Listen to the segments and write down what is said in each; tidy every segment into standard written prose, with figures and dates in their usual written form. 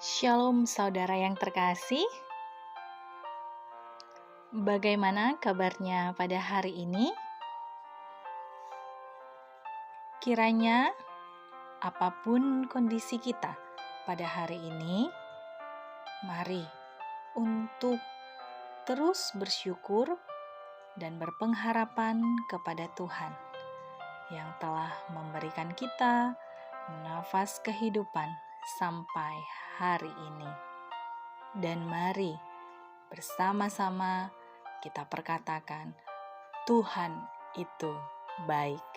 Shalom saudara yang terkasih, bagaimana kabarnya pada hari ini? Kiranya apapun kondisi kita pada hari ini, mari untuk terus bersyukur dan berpengharapan kepada Tuhan yang telah memberikan kita nafas kehidupan sampai hari ini. Dan mari bersama-sama kita perkatakan, Tuhan itu baik.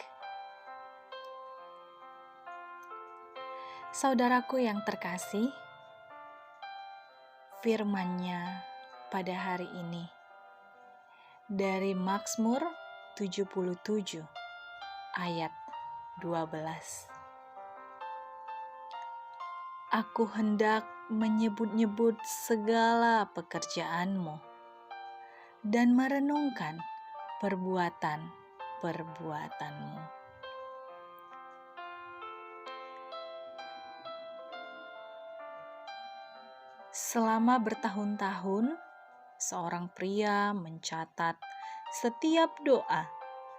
Saudaraku yang terkasih, firman-Nya pada hari ini dari Mazmur 77 ayat 12. Aku hendak menyebut-nyebut segala pekerjaan-Mu dan merenungkan perbuatan-perbuatan-Mu. Selama bertahun-tahun, seorang pria mencatat setiap doa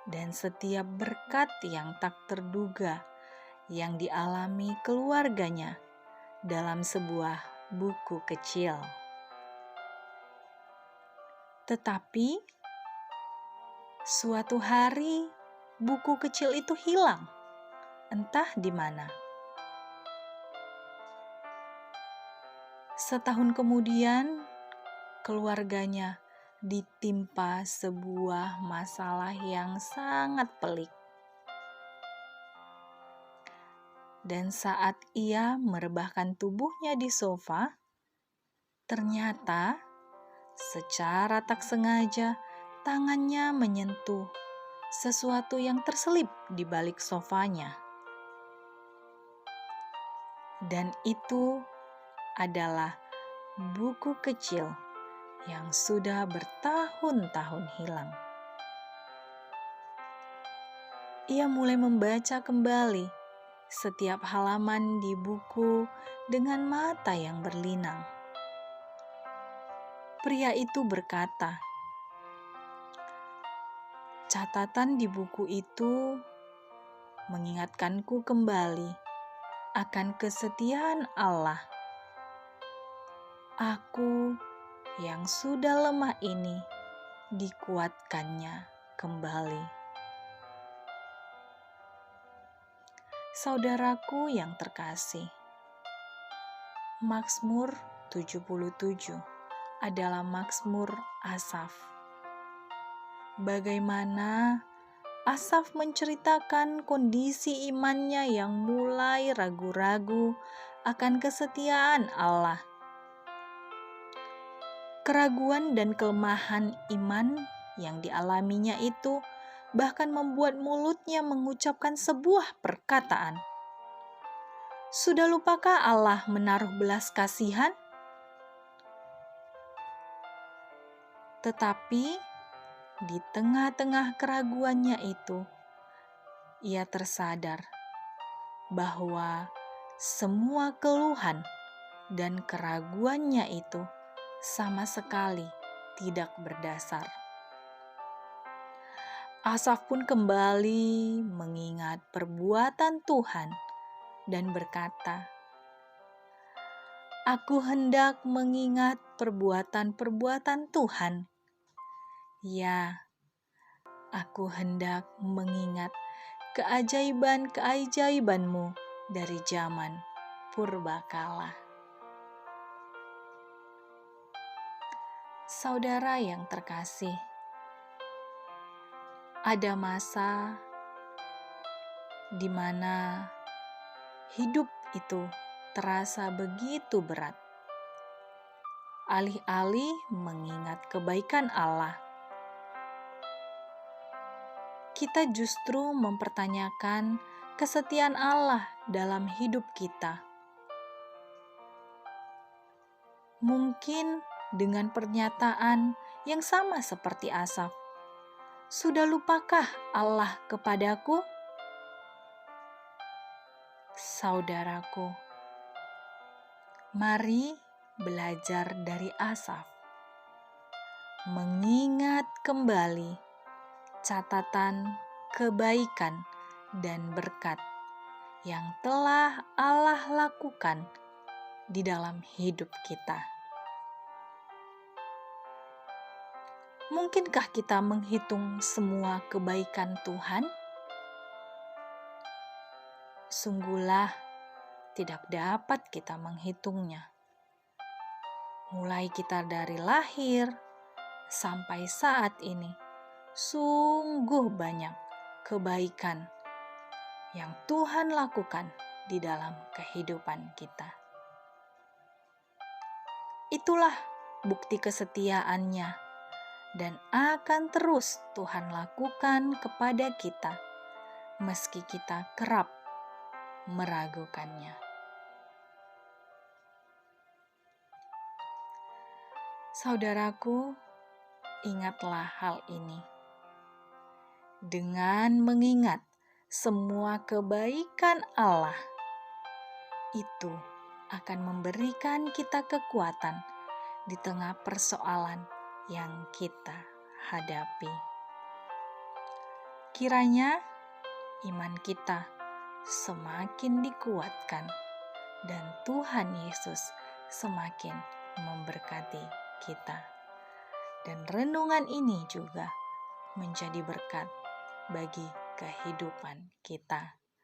dan setiap berkat yang tak terduga yang dialami keluarganya dalam sebuah buku kecil. Tetapi suatu hari buku kecil itu hilang, entah di mana. Setahun kemudian, keluarganya ditimpa sebuah masalah yang sangat pelik. Dan saat ia merebahkan tubuhnya di sofa, ternyata secara tak sengaja tangannya menyentuh sesuatu yang terselip di balik sofanya. Dan itu adalah buku kecil yang sudah bertahun-tahun hilang. Ia mulai membaca kembali setiap halaman di buku dengan mata yang berlinang. Pria itu berkata, "Catatan di buku itu mengingatkanku kembali akan kesetiaan Allah. Aku yang sudah lemah ini dikuatkannya kembali." Saudaraku yang terkasih, Mazmur 77 adalah Mazmur Asaf. Bagaimana Asaf menceritakan kondisi imannya yang mulai ragu-ragu akan kesetiaan Allah. Keraguan dan kelemahan iman yang dialaminya itu bahkan membuat mulutnya mengucapkan sebuah perkataan. Sudah lupakah Allah menaruh belas kasihan? Tetapi di tengah-tengah keraguannya itu, ia tersadar bahwa semua keluhan dan keraguannya itu sama sekali tidak berdasar. Asaf pun kembali mengingat perbuatan Tuhan dan berkata, "Aku hendak mengingat perbuatan-perbuatan Tuhan. Ya, aku hendak mengingat keajaiban-keajaiban-Mu dari zaman purbakala." Saudara yang terkasih, ada masa di mana hidup itu terasa begitu berat. Alih-alih mengingat kebaikan Allah, kita justru mempertanyakan kesetiaan Allah dalam hidup kita. Mungkin dengan pernyataan yang sama seperti Asaf, "Sudah lupakah Allah kepadaku?" Saudaraku, Mari belajar dari Asaf, mengingat kembali catatan kebaikan dan berkat yang telah Allah lakukan di dalam hidup kita. Mungkinkah kita menghitung semua kebaikan Tuhan? Sungguhlah tidak dapat kita menghitungnya. Mulai kita dari lahir sampai saat ini, sungguh banyak kebaikan yang Tuhan lakukan di dalam kehidupan kita. Itulah bukti kesetiaannya dan akan terus Tuhan lakukan kepada kita meski kita kerap meragukannya. Saudaraku, ingatlah hal ini. Dengan mengingat semua kebaikan Allah, itu akan memberikan kita kekuatan di tengah persoalan yang kita hadapi. Kiranya iman kita semakin dikuatkan dan Tuhan Yesus semakin memberkati kita. Dan renungan ini juga menjadi berkat bagi kehidupan kita